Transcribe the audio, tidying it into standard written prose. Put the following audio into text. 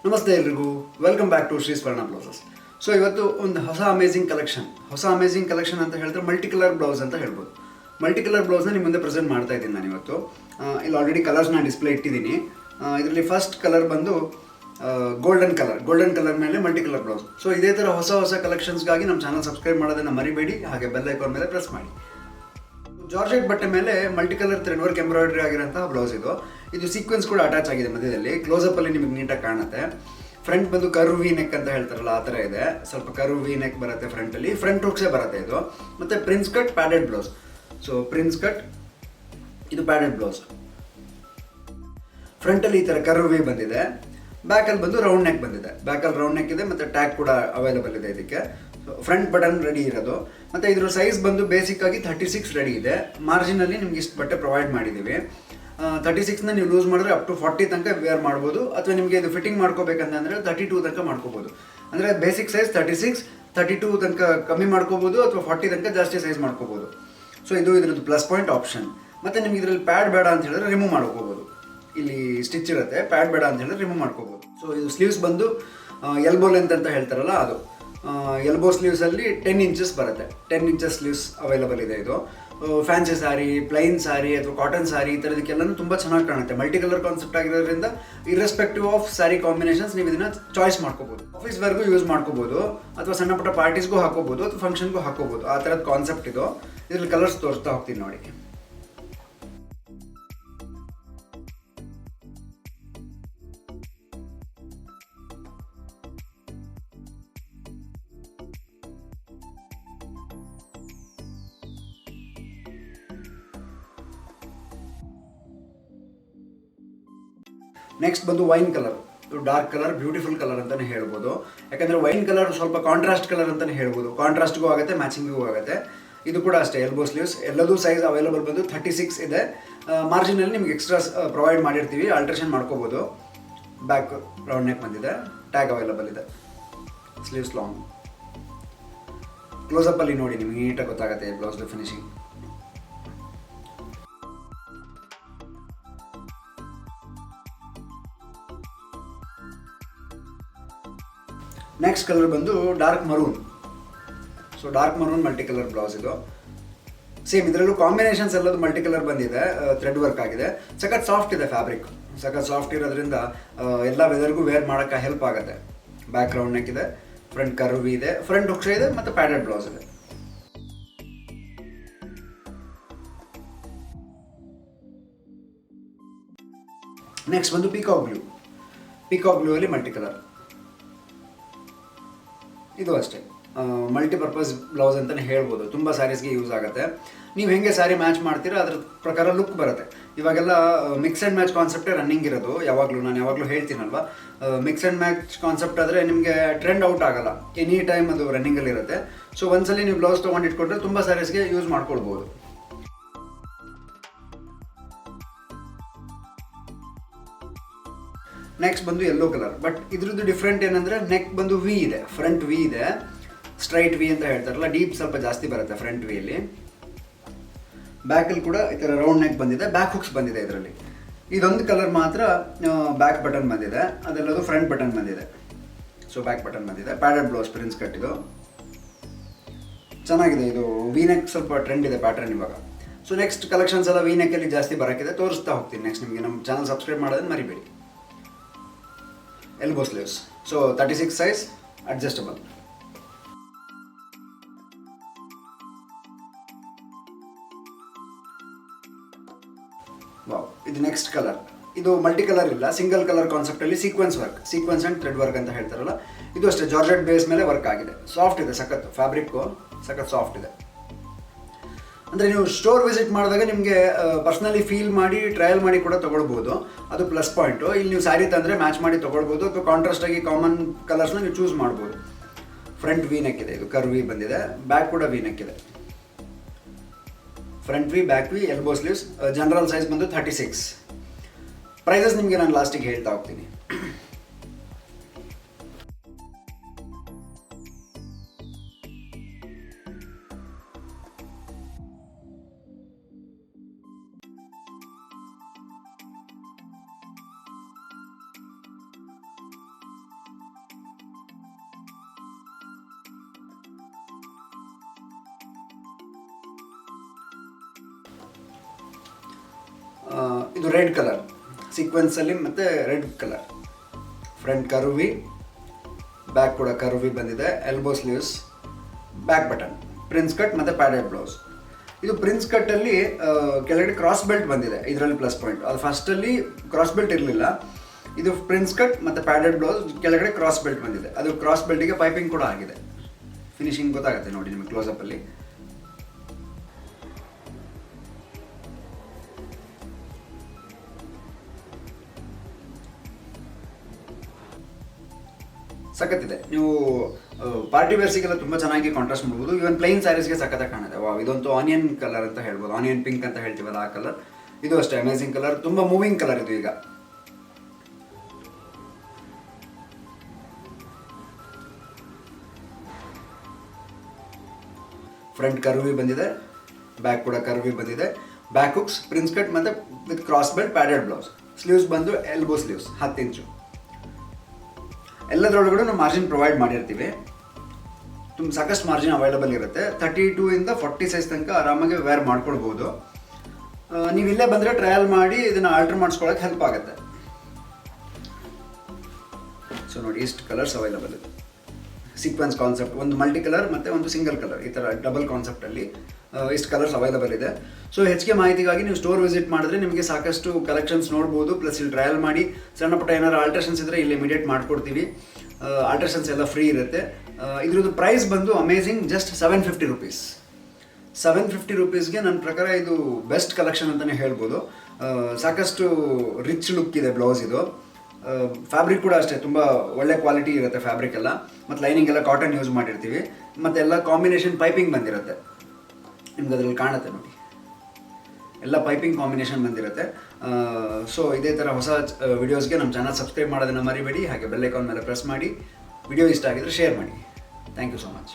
ನಮಸ್ತೆ ಎಲ್ರಿಗೂ, welcome back to Shri ಸ್ವರ್ಣ ಬ್ಲೌಸಸ್. ಸೊ ಇವತ್ತು ಒಂದು ಹೊಸ ಅಮೇಝಿಂಗ್ ಕಲೆಕ್ಷನ್ ಅಂತ ಹೇಳಿದ್ರೆ ಮಲ್ಟಿ ಕಲರ್ ಬ್ಲೌಸ್ ಅಂತ ಹೇಳ್ಬೋದು. ಮಲ್ಟಿ ಕಲರ್ ಬ್ಲೌಸ್ನ ನಿಮ್ಮ ಮುಂದೆ ಪ್ರೆಸೆಂಟ್ ಮಾಡ್ತಾ ಇದ್ದೀನಿ ನಾನು ಇವತ್ತು. ಇಲ್ಲಿ ಆಲ್ರೆಡಿ ಕಲರ್ಸ್ನ ಡಿಸ್ಪ್ಲೇ ಇಟ್ಟಿದ್ದೀನಿ. ಇದರಲ್ಲಿ ಫಸ್ಟ್ ಕಲರ್ ಬಂದು ಗೋಲ್ಡನ್ ಕಲರ್ ಮೇಲೆ ಮಲ್ಟಿ ಕಲರ್ ಬ್ಲೌಸ್. ಸೊ ಇದೇ ಥರ ಹೊಸ ಕಲೆಕ್ಷನ್ಸ್ಗಾಗಿ ನಮ್ಮ ಚಾನಲ್ ಸಬ್ಸ್ಕ್ರೈಬ್ ಮಾಡೋದನ್ನು ಮರಿಬೇಡಿ, ಹಾಗೆ ಬೆಲ್ ಐಕಾನ್ ಮೇಲೆ ಪ್ರೆಸ್ ಮಾಡಿ. ಜಾರ್ಜೆಟ್ ಬಟ್ಟೆ ಮೇಲೆ multi colour thread work embroidery ಆಗಿರೋಂತಹ ಬ್ಲೌಸ್ ಇದು ಸೀಕ್ವೆನ್ಸ್ ಕೂಡ ಅಟ್ಯಾಚ್ ಆಗಿದೆ ಮಧ್ಯದಲ್ಲಿ. ಕ್ಲೋಸಪ್ಪಲ್ಲಿ ನಿಮಗೆ ನೀಟಾಗಿ ಕಾಣುತ್ತೆ. ಫ್ರಂಟ್ ಬಂದು ಕರ್ವ್ ವಿ ನೆಕ್ ಅಂತ ಹೇಳ್ತಾರಲ್ಲ ಆ ಥರ ಇದೆ. ಸ್ವಲ್ಪ ಕರ್ವ್ ವಿ ನೆಕ್ ಬರುತ್ತೆ ಫ್ರಂಟಲ್ಲಿ, ಫ್ರಂಟ್ ಹುಕ್ಸೇ ಬರುತ್ತೆ ಇದು. ಮತ್ತು prince cut padded blouse. So prince cut ಇದು ಪ್ಯಾಡೆಡ್ ಬ್ಲೌಸ್. ಫ್ರಂಟಲ್ಲಿ ಈ ಥರ ಕರ್ವ್ ವಿ ಬಂದಿದೆ. ಬ್ಯಾಕಲ್ಲಿ ಬಂದು ರೌಂಡ್ ನೆಕ್ ಬಂದಿದೆ. ಬ್ಯಾಕಲ್ಲಿ ರೌಂಡ್ ನೆಕ್ ಇದೆ ಮತ್ತು ಟ್ಯಾಗ್ ಕೂಡ ಅವೈಲೇಬಲ್ ಇದೆ ಇದಕ್ಕೆ. ಫ್ರಂಟ್ ಬಟನ್ ರೆಡಿ ಇರೋದು. ಮತ್ತು ಇದ್ರ ಸೈಜ್ ಬಂದು ಬೇಸಿಕ್ ಆಗಿ 36 ರೆಡಿ ಇದೆ. ಮಾರ್ಜಿನಲ್ಲಿ ನಿಮ್ಗೆ ಇಷ್ಟು ಬಟ್ಟೆ ಪ್ರೊವೈಡ್ ಮಾಡಿದ್ದೀವಿ. 36ನ ನೀವು ಲೂಸ್ ಮಾಡಿದ್ರೆ ಅಪ್ ಟು 40 ತನಕ ವೇರ್ ಮಾಡ್ಬೋದು, ಅಥವಾ ನಿಮಗೆ ಇದು ಫಿಟ್ಟಿಂಗ್ ಮಾಡ್ಕೋಬೇಕಂತಂದರೆ 32 ತನಕ ಮಾಡ್ಕೋಬೋದು. ಅಂದರೆ ಬೇಸಿಕ್ ಸೈಜ್ 36, 32 ತನಕ ಕಮ್ಮಿ ಮಾಡ್ಕೋಬೋದು, ಅಥವಾ 40 ತನಕ ಜಾಸ್ತಿ ಸೈಜ್ ಮಾಡ್ಕೋಬೋದು. ಸೊ ಇದು ಇದ್ರದ್ದು ಪ್ಲಸ್ ಪಾಯಿಂಟ್ ಆಪ್ಷನ್. ಮತ್ತು ನಿಮ್ಗೆ ಇದರಲ್ಲಿ ಪ್ಯಾಡ್ ಬೇಡ ಅಂತ ಹೇಳಿದ್ರೆ ರಿಮೂವ್ ಮಾಡ್ಕೋಬೋದು. ಇಲ್ಲಿ ಸ್ಟಿಚ್ ಇರುತ್ತೆ, ಪ್ಯಾಡ್ ಬೇಡ ಅಂತ ಹೇಳಿದ್ರೆ ರಿಮೂವ್ ಮಾಡ್ಕೋಬೋದು. ಸೊ ಇದು ಸ್ಲೀವ್ಸ್ ಬಂದು ಎಲ್ಬೋ ಲೆಂತ್ ಅಂತ ಹೇಳ್ತಾರಲ್ಲ ಅದು. ಎಲ್ಬೋ ಸ್ಲೀವ್ಸಲ್ಲಿ 10 ಇಂಚಸ್ ಬರುತ್ತೆ. 10 ಇಂಚಸ್ ಸ್ಲೀವ್ಸ್ ಅವೈಲಬಲ್ ಇದೆ. ಇದು ಫ್ಯಾನ್ಸಿ ಸ್ಯಾರಿ, ಪ್ಲೈನ್ ಸ್ಯಾರಿ ಅಥವಾ ಕಾಟನ್ ಸ್ಯಾರಿ ಈ ಥರದಕ್ಕೆಲ್ಲನೂ ತುಂಬ ಚೆನ್ನಾಗಿ ಕಾಣುತ್ತೆ. ಮಲ್ಟಿ ಕಲರ್ ಕಾನ್ಸೆಪ್ಟ್ ಆಗಿರೋದ್ರಿಂದ ಇರ್ರೆಸ್ಪೆಕ್ಟಿವ್ ಆಫ್ ಸ್ಯಾರಿ ಕಾಂಬಿನೇಷನ್ಸ್ ನೀವು ಇದನ್ನು ಚಾಯ್ಸ್ ಮಾಡ್ಕೋಬೋದು. ಆಫೀಸ್ವರೆಗೂ ಯೂಸ್ ಮಾಡ್ಕೋಬೋದು, ಅಥವಾ ಸಣ್ಣ ಪುಟ್ಟ ಪಾರ್ಟೀಸ್ಗೂ ಹಾಕೋಬೋದು, ಅಥವಾ ಫಂಕ್ಷನ್ಗೂ ಹಾಕೋಬೋದು. ಆ ಥರದ ಕಾನ್ಸೆಪ್ಟ್ ಇದು. ಇದ್ರಲ್ಲಿ ಕಲರ್ಸ್ ತೋರಿಸ್ತಾ ಹೋಗ್ತೀನಿ ನೋಡಿ. ನೆಕ್ಸ್ಟ್ ಬಂದು wine colour. Dark colour, beautiful colour ಅಂತಲೇ ಹೇಳ್ಬೋದು. ಯಾಕಂದರೆ ವೈನ್ ಕಲರ್ ಸ್ವಲ್ಪ ಕಾಂಟ್ರಾಸ್ಟ್ ಕಲರ್ ಅಂತಲೇ ಹೇಳ್ಬೋದು. ಕಾಂಟ್ರಾಸ್ಟ್ಗೂ ಆಗುತ್ತೆ, ಮ್ಯಾಚಿಂಗಿಗೂ ಆಗುತ್ತೆ. ಇದು ಕೂಡ ಅಷ್ಟೇ ಎಲ್ಬೋ ಸ್ಲೀವ್ಸ್. ಎಲ್ಲದೂ ಸೈಜ್ ಅವೈಲೇಬಲ್ ಬಂದು 36 ಇದೆ. ಮಾರ್ಜಿನಲ್ಲಿ ನಿಮ್ಗೆ ಎಕ್ಸ್ಟ್ರಾ ಪ್ರೊವೈಡ್ ಮಾಡಿರ್ತೀವಿ, ಆಲ್ಟ್ರೇಷನ್ ಮಾಡ್ಕೋಬೋದು. ಬ್ಯಾಕ್ ರೌಂಡ್ ನೆಕ್ ಬಂದಿದೆ, ಟ್ಯಾಗ್ ಅವೈಲೇಬಲ್ ಇದೆ. Sleeves long. ಕ್ಲೋಸಪ್ಪಲ್ಲಿ ನೋಡಿ ನಿಮಗೆ ನೀಟಾಗಿ ಗೊತ್ತಾಗುತ್ತೆ ಬ್ಲೌಸ್ದು ಫಿನಿಶಿಂಗ್. ನೆಕ್ಸ್ಟ್ ಕಲರ್ ಬಂದು dark maroon. So dark maroon multi colour blouse ಇದು. ಸೇಮ್ ಇದರಲ್ಲೂ ಕಾಂಬಿನೇಷನ್ಸ್ ಎಲ್ಲದು ಮಲ್ಟಿ ಕಲರ್ ಬಂದಿದೆ, ಥ್ರೆಡ್ ವರ್ಕ್ ಆಗಿದೆ. ಸಖತ್ ಸಾಫ್ಟ್ ಇದೆ ಫ್ಯಾಬ್ರಿಕ್. ಸಖತ್ ಸಾಫ್ಟ್ ಇರೋದ್ರಿಂದ ಎಲ್ಲ ವೆದರ್ಗೂ ವೇರ್ ಮಾಡೋಕ್ಕೆ ಹೆಲ್ಪ್ ಆಗುತ್ತೆ. ಬ್ಯಾಕ್ ರೌಂಡ್ ನೆಕ್ ಇದೆ, ಫ್ರಂಟ್ ಕರ್ವ್ ಇದೆ, ಫ್ರಂಟ್ ಹುಕ್ಸ್ ಇದೆ, ಮತ್ತು ಪ್ಯಾಡೆಡ್ ಬ್ಲೌಸ್ ಇದೆ. ನೆಕ್ಸ್ಟ್ ಬಂದು ಪಿಕಾಕ್ ಬ್ಲೂ ಅಲ್ಲಿ ಮಲ್ಟಿ ಕಲರ್. ಇದು ಅಷ್ಟೇ ಮಲ್ಟಿಪರ್ಪಸ್ ಬ್ಲೌಸ್ ಅಂತಲೇ ಹೇಳ್ಬೋದು. ತುಂಬ ಸ್ಯಾರೀಸ್ಗೆ ಯೂಸ್ ಆಗುತ್ತೆ. ನೀವು ಹೆಂಗೆ ಸ್ಯಾರಿ ಮ್ಯಾಚ್ ಮಾಡ್ತೀರಾ ಅದ್ರ ಪ್ರಕಾರ ಲುಕ್ ಬರುತ್ತೆ. ಇವಾಗೆಲ್ಲ ಮಿಕ್ಸ್ ಆ್ಯಂಡ್ ಮ್ಯಾಚ್ ಕಾನ್ಸೆಪ್ಟೇ ರನ್ನಿಂಗ್ ಇರೋದು. ನಾನು ಯಾವಾಗಲೂ ಹೇಳ್ತೀನಲ್ವ, ಮಿಕ್ಸ್ ಆ್ಯಂಡ್ ಮ್ಯಾಚ್ ಕಾನ್ಸೆಪ್ಟ್ ಆದರೆ ನಿಮಗೆ ಟ್ರೆಂಡ್ ಔಟ್ ಆಗಲ್ಲ. ಎನಿ ಟೈಮ್ ಅದು ರನ್ನಿಂಗಲ್ಲಿರುತ್ತೆ. ಸೊ ಒಂದ್ಸಲಿ ನೀವು ಬ್ಲೌಸ್ ತೊಗೊಂಡಿಟ್ಕೊಂಡ್ರೆ ತುಂಬ ಸ್ಯಾರೀಸ್ಗೆ ಯೂಸ್ ಮಾಡ್ಕೊಳ್ಬೋದು. ನೆಕ್ಸ್ಟ್ ಬಂದು ಯೆಲ್ಲೋ ಕಲರ್. ಬಟ್ ಇದ್ರದ್ದು ಡಿಫ್ರೆಂಟ್ ಏನಂದರೆ ನೆಕ್ ಬಂದು ವಿ ಇದೆ, ಫ್ರಂಟ್ ವಿ ಇದೆ. ಸ್ಟ್ರೈಟ್ ವಿ ಅಂತ ಹೇಳ್ತಾರಲ್ಲ, ಡೀಪ್ ಸ್ವಲ್ಪ ಜಾಸ್ತಿ ಬರುತ್ತೆ ಫ್ರಂಟ್ ವಿಯಲ್ಲಿ. ಬ್ಯಾಕಲ್ಲಿ ಕೂಡ ಈ ಥರ ರೌಂಡ್ ನೆಕ್ ಬಂದಿದೆ, ಬ್ಯಾಕ್ ಹುಕ್ಸ್ ಬಂದಿದೆ ಇದರಲ್ಲಿ. ಇದೊಂದು ಕಲರ್ ಮಾತ್ರ ಬ್ಯಾಕ್ ಬಟನ್ ಬಂದಿದೆ, ಅದೆಲ್ಲದು ಫ್ರಂಟ್ ಬಟನ್ ಬಂದಿದೆ. ಸೊ ಬ್ಯಾಕ್ ಬಟನ್ ಬಂದಿದೆ. ಪ್ಯಾಡೆಡ್ ಬ್ಲೌಸ್, ಪ್ರಿನ್ಸ್ ಕಟ್ ಇದು. ಚೆನ್ನಾಗಿದೆ ಇದು. ವಿ ನೆಕ್ ಸ್ವಲ್ಪ ಟ್ರೆಂಡ್ ಇದೆ ಪ್ಯಾಟರ್ನ್ ಇವಾಗ. ಸೊ ನೆಕ್ಸ್ಟ್ ಕಲೆಕ್ಷನ್ಸ್ ಎಲ್ಲ ವಿ ನೆಕ್ಕಲ್ಲಿ ಜಾಸ್ತಿ ಬರೋಕ್ಕಿದೆ, ತೋರಿಸ್ತಾ ಹೋಗ್ತೀನಿ. ನೆಕ್ಸ್ಟ್ ನಿಮಗೆ ನಮ್ಮ ಚಾನಲ್ ಸಬ್ಸ್ಕ್ರೈಬ್ ಮಾಡೋದನ್ನು ಮರಿಬೇಡಿ. Elbow sleeves. So 36 size, adjustable. Wow, ಇದು ನೆಕ್ಸ್ಟ್ ಕಲರ್. ಇದು ಮಲ್ಟಿ ಕಲರ್ ಇಲ್ಲ, ಸಿಂಗಲ್ ಕಲರ್ ಕಾನ್ಸೆಪ್ಟಲ್ಲಿ ಸೀಕ್ವೆನ್ಸ್ ಆ್ಯಂಡ್ ಥ್ರೆಡ್ ವರ್ಕ್ ಅಂತ ಹೇಳ್ತಾರಲ್ಲ, ಇದು ಅಷ್ಟೇ ಜಾರ್ಜೆಟ್ ಬೇಸ್ ಮೇಲೆ ವರ್ಕ್ ಆಗಿದೆ. ಸಾಫ್ಟ್ ಇದೆ, ಸಖತ್ ಫ್ಯಾಬ್ರಿಕ್ಕು ಸಖತ್ ಸಾಫ್ಟ್ ಇದೆ. ಅಂದರೆ ನೀವು ಸ್ಟೋರ್ ವಿಸಿಟ್ ಮಾಡಿದಾಗ ನಿಮಗೆ ಪರ್ಸ್ನಲಿ ಫೀಲ್ ಮಾಡಿ ಟ್ರಯಲ್ ಮಾಡಿ ಕೂಡ ತೊಗೊಳ್ಬೋದು. ಅದು ಪ್ಲಸ್ ಪಾಯಿಂಟು. ಇಲ್ಲಿ ನೀವು ಸ್ಯಾರಿ ತಂದರೆ ಮ್ಯಾಚ್ ಮಾಡಿ ತೊಗೊಳ್ಬೋದು, ಅಥವಾ ಕಾಂಟ್ರಾಸ್ಟಾಗಿ ಕಾಮನ್ ಕಲರ್ಸ್ನ ನೀವು ಚೂಸ್ ಮಾಡ್ಬೋದು. ಫ್ರಂಟ್ ವಿ ನೆಕ್ ಇದೆ, ಇದು ಕರ್ವ್ ವಿ ಬಂದಿದೆ. ಬ್ಯಾಕ್ ಕೂಡ ವಿ ನೆಕ್ ಇದೆ. Front V, back V, elbow sleeves. General size ಬಂದು 36. ಪ್ರೈಸಸ್ ನಿಮಗೆ ನಾನು ಲಾಸ್ಟಿಗೆ ಹೇಳ್ತಾ ಹೋಗ್ತೀನಿ. ಇದು ರೆಡ್ ಕಲರ್ ಸೀಕ್ವೆನ್ಸಲ್ಲಿ ಮತ್ತು ರೆಡ್ ಕಲರ್. ಫ್ರಂಟ್ ಕರ್ವಿ, ಬ್ಯಾಕ್ ಕೂಡ ಕರ್ವಿ ಬಂದಿದೆ. Elbow sleeves, back button, prince cut ಮತ್ತು ಪ್ಯಾಡೆಡ್ ಬ್ಲೌಸ್. ಇದು ಪ್ರಿನ್ಸ್ ಕಟ್ಟಲ್ಲಿ ಕೆಳಗಡೆ ಕ್ರಾಸ್ ಬೆಲ್ಟ್ ಬಂದಿದೆ, ಇದರಲ್ಲಿ ಪ್ಲಸ್ ಪಾಯಿಂಟ್. ಅದು ಫಸ್ಟಲ್ಲಿ ಕ್ರಾಸ್ ಬೆಲ್ಟ್ ಇರಲಿಲ್ಲ. ಇದು ಪ್ರಿನ್ಸ್ ಕಟ್ ಮತ್ತು ಪ್ಯಾಡೆಡ್ ಬ್ಲೌಸ್, ಕೆಳಗಡೆ ಕ್ರಾಸ್ ಬೆಲ್ಟ್ ಬಂದಿದೆ. ಅದು ಕ್ರಾಸ್ ಬೆಲ್ಟಿಗೆ ಪೈಪಿಂಗ್ ಕೂಡ ಆಗಿದೆ. ಫಿನಿಶಿಂಗ್ ಗೊತ್ತಾಗುತ್ತೆ ನೋಡಿ ನಿಮಗೆ ಕ್ಲೋಸಪ್ಪಲ್ಲಿ. ಸಖತ್ತಿದೆ. ನೀವು ಪಾರ್ಟಿ ವೇರ್ಸಿಗೆಲ್ಲ ತುಂಬ ಚೆನ್ನಾಗಿ ಕಾಂಟ್ರಾಸ್ಟ್ ಮಾಡ್ಬೋದು. ಇವನ್ ಪ್ಲೈನ್ ಸ್ಯಾರೀಸ್ಗೆ ಸಖತ್ತಾಗಿ ಕಾಣುತ್ತೆ. ವಾವ್, ಇದಂತೂ ಆನಿಯನ್ ಕಲರ್ ಅಂತ ಹೇಳ್ಬೋದು, ಆನಿಯನ್ ಪಿಂಕ್ ಅಂತ ಹೇಳ್ತೀವಲ್ಲ ಆ ಕಲರ್. ಇದು ಅಷ್ಟೇ ಅಮೇಝಿಂಗ್ ಕಲರ್, ತುಂಬ ಮೂವಿಂಗ್ ಕಲರ್ ಇದು. ಈಗ ಫ್ರಂಟ್ ಕರ್ವಿ ಬಂದಿದೆ, ಬ್ಯಾಕ್ ಕೂಡ ಕರ್ವಿ ಬಂದಿದೆ. ಬ್ಯಾಕ್ ಹುಕ್ಸ್, ಪ್ರಿನ್ಸ್ ಕಟ್ ಮತ್ತು with cross belt, padded blouse. Sleeves ಬಂದು ಎಲ್ಬೋ ಸ್ಲೀವ್ಸ್ 10 ಇಂಚು. ಎಲ್ಲದರೊಳಗಡೆ ನಾವು ಮಾರ್ಜಿನ್ ಪ್ರೊವೈಡ್ ಮಾಡಿರ್ತೀವಿ. ತುಂಬ ಸಾಕಷ್ಟು ಮಾರ್ಜಿನ್ ಅವೈಲಬಲ್ ಇರುತ್ತೆ. 32 ಇಂದ 40 ಸೈಜ್ ತನಕ ಆರಾಮಾಗಿ ವೇರ್ ಮಾಡ್ಕೊಳ್ಬೋದು. ನೀವು ಇಲ್ಲೇ ಬಂದರೆ ಟ್ರಯಲ್ ಮಾಡಿ ಇದನ್ನು ಆಲ್ಟರ್ ಮಾಡಿಸ್ಕೊಳ್ಳೋಕೆ ಹೆಲ್ಪ್ ಆಗುತ್ತೆ. ಸೊ ನೋಡಿ, ಇಷ್ಟು ಕಲರ್ಸ್ ಅವೈಲಬಲ್ ಇದೆ. ಸೀಕ್ವೆನ್ಸ್ ಕಾನ್ಸೆಪ್ಟ್, ಒಂದು ಮಲ್ಟಿ ಕಲರ್ ಮತ್ತು ಒಂದು ಸಿಂಗಲ್ ಕಲರ್, ಈ ಥರ ಡಬಲ್ ಕಾನ್ಸೆಪ್ಟಲ್ಲಿ ಇಷ್ಟು ಕಲರ್ಸ್ ಅವೈಲಬಲ್ ಇದೆ. ಸೊ ಹೆಚ್ಚಿಗೆ ಮಾಹಿತಿಗಾಗಿ ನೀವು ಸ್ಟೋರ್ ವಿಸಿಟ್ ಮಾಡಿದ್ರೆ ನಿಮಗೆ ಸಾಕಷ್ಟು ಕಲೆಕ್ಷನ್ಸ್ ನೋಡ್ಬೋದು. ಪ್ಲಸ್ ಇಲ್ಲಿ ಟ್ರಯಲ್ ಮಾಡಿ ಸಣ್ಣ ಪುಟ್ಟ ಏನಾರು ಆಲ್ಟ್ರೇಷನ್ಸ್ ಇದ್ದರೆ ಇಲ್ಲಿ ಇಮಿಡಿಯೇಟ್ ಮಾಡಿಕೊಡ್ತೀವಿ. ಆಲ್ಟ್ರೇಷನ್ಸ್ ಎಲ್ಲ ಫ್ರೀ ಇರುತ್ತೆ. ಇದ್ರದ್ದು ಪ್ರೈಸ್ ಬಂದು ಅಮೇಝಿಂಗ್, ಜಸ್ಟ್ 750 ರುಪೀಸ್. 750 ರುಪೀಸ್ಗೆ ನನ್ನ ಪ್ರಕಾರ ಇದು ಬೆಸ್ಟ್ ಕಲೆಕ್ಷನ್ ಅಂತಲೇ ಹೇಳ್ಬೋದು. ಸಾಕಷ್ಟು ರಿಚ್ ಲುಕ್ ಇದೆ ಬ್ಲೌಸ್ ಇದು. ಫ್ಯಾಬ್ರಿಕ್ ಕೂಡ ಅಷ್ಟೇ ತುಂಬ ಒಳ್ಳೆ ಕ್ವಾಲಿಟಿ ಇರುತ್ತೆ ಫ್ಯಾಬ್ರಿಕ್ ಎಲ್ಲ. ಮತ್ತು ಲೈನಿಂಗ್ ಎಲ್ಲ ಕಾಟನ್ ಯೂಸ್ ಮಾಡಿರ್ತೀವಿ. ಮತ್ತು ಎಲ್ಲ ಕಾಂಬಿನೇಷನ್ ಪೈಪಿಂಗ್ ಬಂದಿರುತ್ತೆ. ನಿಮ್ಗೆ ಅದರಲ್ಲಿ ಕಾಣುತ್ತೆ ನೋಡಿ, ಎಲ್ಲ ಪೈಪಿಂಗ್ ಕಾಂಬಿನೇಷನ್ ಬಂದಿರುತ್ತೆ. ಸೊ ಇದೇ ಥರ ಹೊಸ ವಿಡಿಯೋಸ್ಗೆ ನಮ್ಮ ಚಾನಲ್ ಸಬ್ಸ್ಕ್ರೈಬ್ ಮಾಡೋದನ್ನು ಮರಿಬೇಡಿ. ಹಾಗೆ ಬೆಲ್ ಐಕಾನ್ ಮೇಲೆ ಪ್ರೆಸ್ ಮಾಡಿ. ವಿಡಿಯೋ ಇಷ್ಟ ಆಗಿದ್ರೆ ಶೇರ್ ಮಾಡಿ. Thank you so much.